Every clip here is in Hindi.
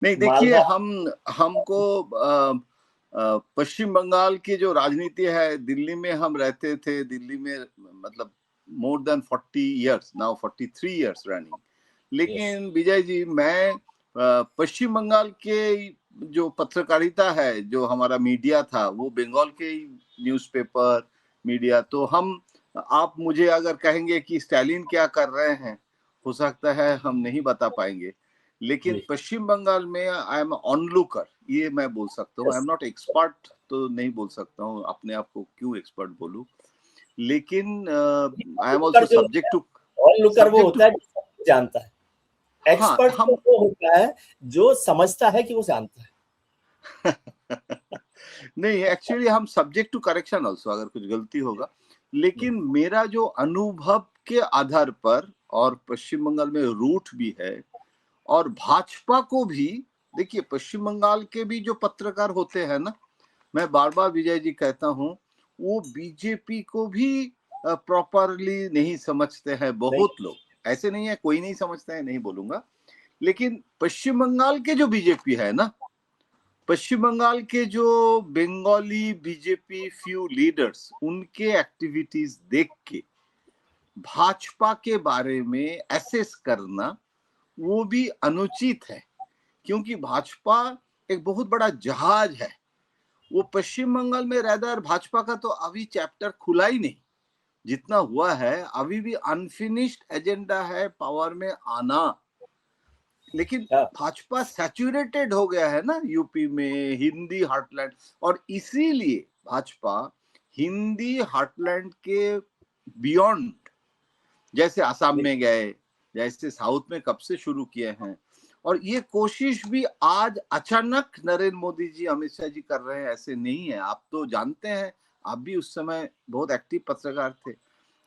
नहीं देखिए, मालदा हमको पश्चिम बंगाल की जो राजनीति है, दिल्ली में हम रहते थे, दिल्ली में मतलब more than 40 years, now 43 years running. लेकिन विजय जी, मैं पश्चिम बंगाल के जो पत्रकारिता है, जो हमारा मीडिया था, वो बंगाल के न्यूज़पेपर मीडिया, तो हम, आप मुझे अगर कहेंगे कि स्टालिन क्या कर रहे हैं, हो सकता है हम नहीं बता पाएंगे। लेकिन पश्चिम बंगाल में आई एम ऑनलुकर, ये मैं बोल सकता हूँ। आई एम नॉट एक्सपर्ट तो नहीं बोल सकता हूँ, अपने आप को क्यों एक्सपर्ट बोलूं, लेकिन I am also subject to, onlooker वो होता है जो सब कुछ जानता है। हाँ एक्सपर्ट तो हम वो होता है जो समझता है कि वो जानता है। नहीं, एक्चुअली हम सब्जेक्ट टू करेक्शन ऑल्सो, अगर कुछ गलती होगा। लेकिन मेरा जो अनुभव के आधार पर, और पश्चिम बंगाल में रूट भी है, और भाजपा को भी, देखिए पश्चिम बंगाल के भी जो पत्रकार होते हैं ना, मैं बार बार विजय जी कहता हूँ, वो बीजेपी को भी प्रॉपरली नहीं समझते हैं नहीं, बहुत लोग। ऐसे नहीं है, कोई नहीं समझता है, नहीं बोलूंगा, लेकिन पश्चिम बंगाल के जो बीजेपी है ना, पश्चिम बंगाल के जो बंगाली बीजेपी फ्यू लीडर्स, उनके एक्टिविटीज देख के भाजपा के बारे में एसेस करना वो भी अनुचित है। क्योंकि भाजपा एक बहुत बड़ा जहाज है, वो पश्चिम बंगाल में रहकर भाजपा का तो अभी चैप्टर खुला ही नहीं। जितना हुआ है अभी भी अनफिनिश्ड एजेंडा है पावर में आना। लेकिन भाजपा सैचुरेटेड हो गया है ना यूपी में, हिंदी हार्टलैंड, और इसीलिए भाजपा हिंदी हार्टलैंड के बियॉन्ड, जैसे असम में गए, जैसे साउथ में कब से शुरू किए हैं, और ये कोशिश भी आज अचानक नरेंद्र मोदी जी, अमित शाह जी कर रहे हैं, ऐसे नहीं है। आप तो जानते हैं, आप भी उस समय बहुत एक्टिव पत्रकार थे।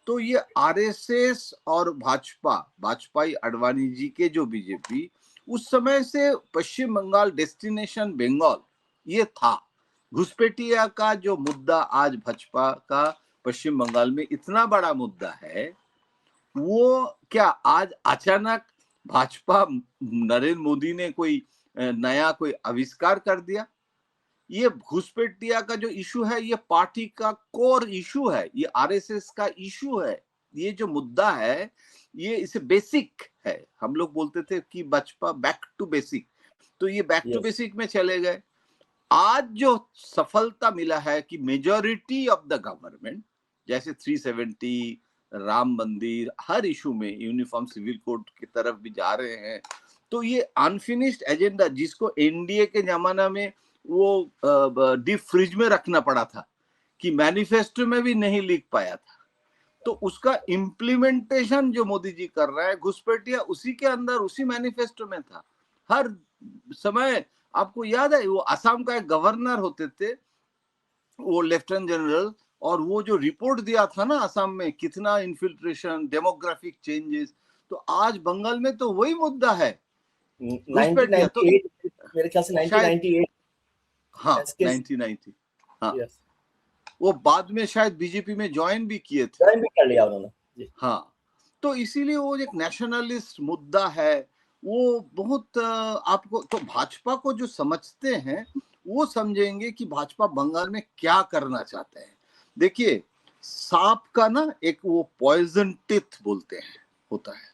तो ये आरएसएस और भाजपा, भाजपाई अडवाणी जी के जो बीजेपी, उस समय से पश्चिम बंगाल डेस्टिनेशन बंगाल ये था। घुसपैठिया का जो मुद्दा आज भाजपा का पश्चिम बंगाल में इतना बड़ा मुद्दा है, वो क्या आज अचानक भाजपा, नरेंद्र मोदी ने कोई नया कोई आविष्कार कर दिया? ये घुसपैठिया का जो इशू है, ये पार्टी का कोर इशू है, ये आरएसएस का इशू है। ये जो मुद्दा है, ये इसे बेसिक है। हम लोग बोलते थे कि भाजपा बैक टू बेसिक, तो ये बैक टू बेसिक में चले गए। आज जो सफलता मिला है कि मेजॉरिटी ऑफ द गवर्नमेंट, जैसे 370, राम मंदिर, हर इशू में यूनिफॉर्म सिविल कोड की तरफ भी जा रहे हैं। तो ये अनफिनिश्ड एजेंडा, जिसको एनडीए के जमाना में वो डीप फ्रिज में रखना पड़ा था, कि मैनिफेस्टो में भी नहीं लिख पाया था, तो उसका इम्प्लीमेंटेशन जो मोदी जी कर रहा है, घुसपैठिया उसी के अंदर, उसी मैनिफेस्टो में था। हर समय, आपको याद है वो असम का एक गवर्नर होते थे, वो लेफ्टिनेंट जनरल, और वो जो रिपोर्ट दिया था ना असम में, कितना इन्फिल्ट्रेशन, डेमोग्राफिक चेंजेस, तो आज बंगाल में तो वही मुद्दा है, घुसपैठिया। तो 1998 मेरे ख्याल से शायद 1998, हाँ 1990, हाँ वो बाद में शायद बीजेपी में ज्वाइन भी किए थे, ज्वाइन भी कर लिया उन्होंने। हाँ। तो इसीलिए वो एक नेशनलिस्ट मुद्दा है, वो बहुत आपको तो भाजपा को जो समझते हैं वो समझेंगे कि भाजपा बंगाल में क्या करना चाहते हैं। देखिए, सांप का ना एक वो पॉइजन टिथ बोलते हैं, होता है।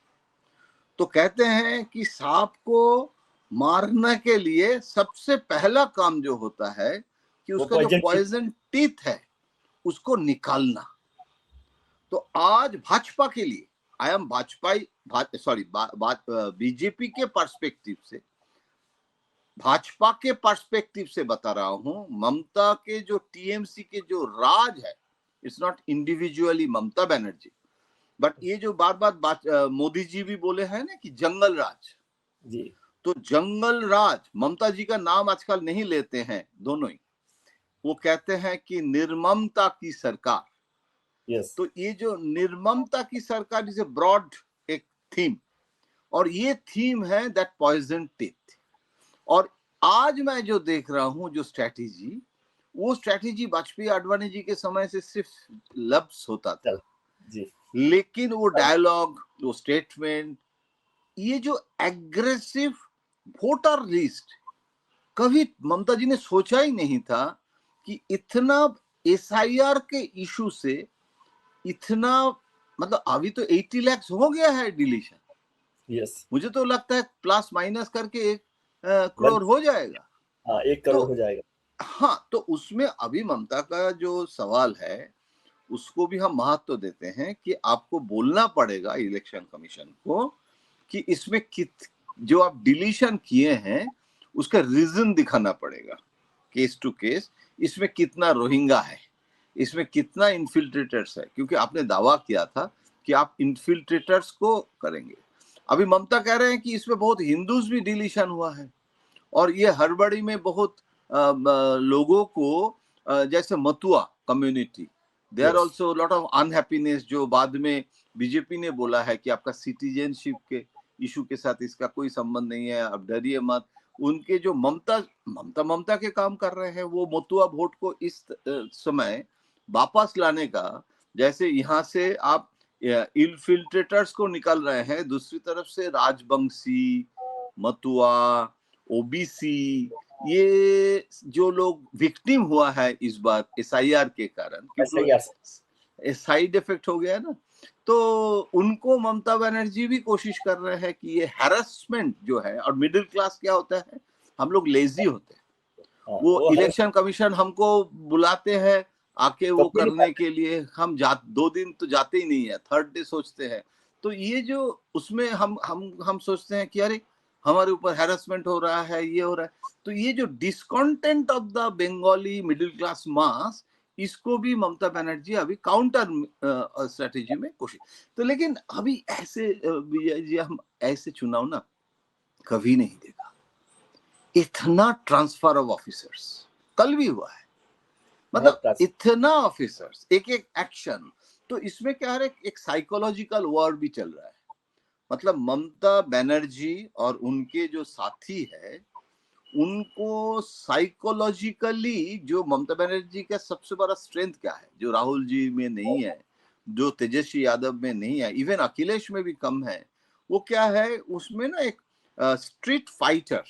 तो कहते हैं कि सांप को मारने के लिए सबसे पहला काम जो होता है कि उसका जो पॉइजन टीथ है उसको निकालना। तो आज भाजपा के लिए, आई एम भाजपाई, सॉरी बीजेपी के पर्सपेक्टिव से, भाजपा के पर्सपेक्टिव से बता रहा हूं, ममता के जो टीएमसी के जो राज है, it's not individually Mamata Banerjee, but ये जो बार बार मोदी जी भी बोले हैं ना कि जंगल राज जी, तो जंगल राज, ममता जी का नाम आजकल नहीं लेते हैं दोनों ही, वो कहते हैं कि निर्ममता की सरकार। तो ये जो निर्ममता की सरकार इज ए ब्रॉड एक थीम, और ये थीम है दैट पॉइजन टिथ। और आज मैं जो देख रहा हूं जो स्ट्रैटेजी, वो स्ट्रैटेजी वाजपेयी आडवाणी जी के समय से सिर्फ लफ्ज होता था जी, लेकिन वो डायलॉग, वो स्टेटमेंट, ये जो एग्रेसिव वोटर लिस्ट, कभी ममता जी ने सोचा ही नहीं था कि इतना एसआईआर के इशू से इतना, मतलब अभी तो 80 लाख हो गया है डिलीशन, यस, मुझे तो लगता है प्लस माइनस करके 1 करोड़ हो जाएगा। हाँ 1 करोड़ हो तो जाएगा। हाँ, तो उसमें अभी ममता का जो सवाल है उसको भी हम महत्व देते हैं कि आपको बोलना पड़ेगा इलेक्शन कमीशन को कि इसमें जो आप डिलीशन किए हैं उसका रीजन दिखाना पड़ेगा, केस टू केस, इसमें कितना रोहिंगा है, इसमें कितना इन्फिल्ट्रेटर्स है, क्योंकि आपने दावा किया था कि आप इन्फिल्ट्रेटर्स को करेंगे। अभी ममता कह रहे हैं कि इसमें बहुत हिंदूज भी डिलीशन हुआ है और ये हड़बड़ी में बहुत लोगों को, जैसे Matua community, they are Yes. Also lot of unhappiness, जो बाद में बीजेपी ने बोला है कि आपका सिटीजनशिप के इशू के साथ इसका कोई संबंध नहीं है, अब डरिए मत। उनके जो ममता के काम कर रहे हैं, वो मतुआ वोट को इस समय वापस लाने का, जैसे यहाँ से आप इनफिल्ट्रेटर्स को निकाल रहे हैं, दूसरी तरफ से राजवंशी, मतुआ, ओबीसी, ये जो लोग विक्टिम हुआ है इस बार एसआईआर के कारण, क्योंकि साइड इफेक्ट हो गया ना, तो उनको ममता बनर्जी भी कोशिश कर रहे हैं कि ये हैरेसमेंट जो है, और मिडिल क्लास क्या होता है, हम लोग लेजी होते हैं, वो इलेक्शन कमीशन हमको बुलाते हैं आके वो करने के लिए, हम 2 दिन तो जाते ही नहीं है, थर्ड डे सोचते हैं। तो ये जो उसमें हम सोचते हैं कि अरे हमारे ऊपर हैरेसमेंट हो रहा है, ये हो रहा है, तो ये जो discontent of the Bengali middle class mass, इसको भी ममता बनर्जी अभी काउंटर स्ट्रेटेजी में कोशिश। तो लेकिन अभी ऐसे हम ऐसे चुनाव ना कभी नहीं देखा, इतना ट्रांसफर ऑफ ऑफिसर्स कल भी हुआ है, मतलब इतना ऑफिसर्स, एक एक एक्शन। तो इसमें क्या है, एक साइकोलॉजिकल वॉर भी चल रहा है, मतलब ममता बनर्जी और उनके जो साथी है उनको साइकोलॉजिकली, जो ममता बनर्जी का सबसे बड़ा स्ट्रेंथ क्या है, जो राहुल जी में नहीं है, जो तेजस्वी यादव में नहीं है, इवन अखिलेश में भी कम है, वो क्या है, उसमें ना एक स्ट्रीट फाइटर,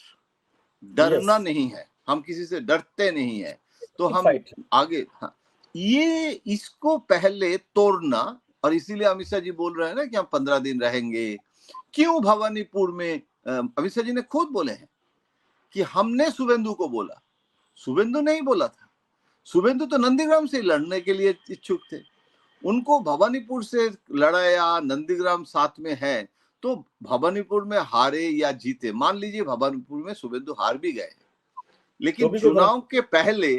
डरना नहीं है, हम किसी से डरते नहीं है, तो हम आगे। हाँ, ये इसको पहले तोड़ना, और इसीलिए अमित शाह जी बोल रहे हैं ना कि हम 15 दिन रहेंगे। क्यों भवानीपुर में अमित शाह जी ने खुद बोले हैं कि हमने शुभेंदु को बोला, शुभेंदु नहीं बोला था, शुभेंदु तो नंदीग्राम से लड़ने के लिए इच्छुक थे, उनको भवानीपुर से लड़ाया, नंदीग्राम साथ में है, तो भवानीपुर में हारे या जीते, मान लीजिए भवानीपुर में शुभेंदु हार भी गए, लेकिन चुनाव के पहले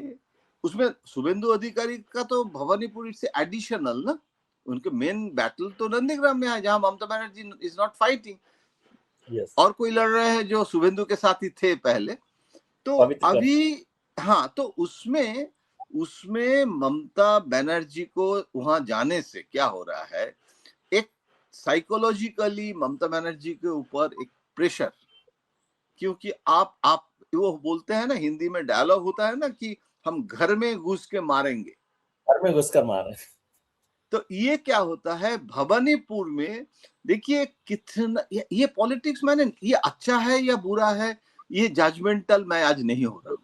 उसमें शुभेंदु अधिकारी का तो भवानीपुर से एडिशनल ना, उनके मेन बैटल तो नंदीग्राम में है, जहां Mamata Banerjee is not fighting, और कोई लड़ रहे हैं जो शुभेंदु के साथ ही थे पहले। तो अभी हाँ, तो उसमें ममता बनर्जी को वहां जाने से क्या हो रहा है, एक साइकोलॉजिकली ममता बनर्जी के ऊपर एक प्रेशर, क्योंकि आप वो बोलते हैं ना, हिंदी में डायलॉग होता है ना कि हम घर में घुस के मारेंगे, घर में घुस कर मारे। तो ये क्या होता है भवानीपुर में, देखिए कितना ये पॉलिटिक्स, मैंने ये अच्छा है या बुरा है, ये जजमेंटल मैं आज नहीं हो रहा,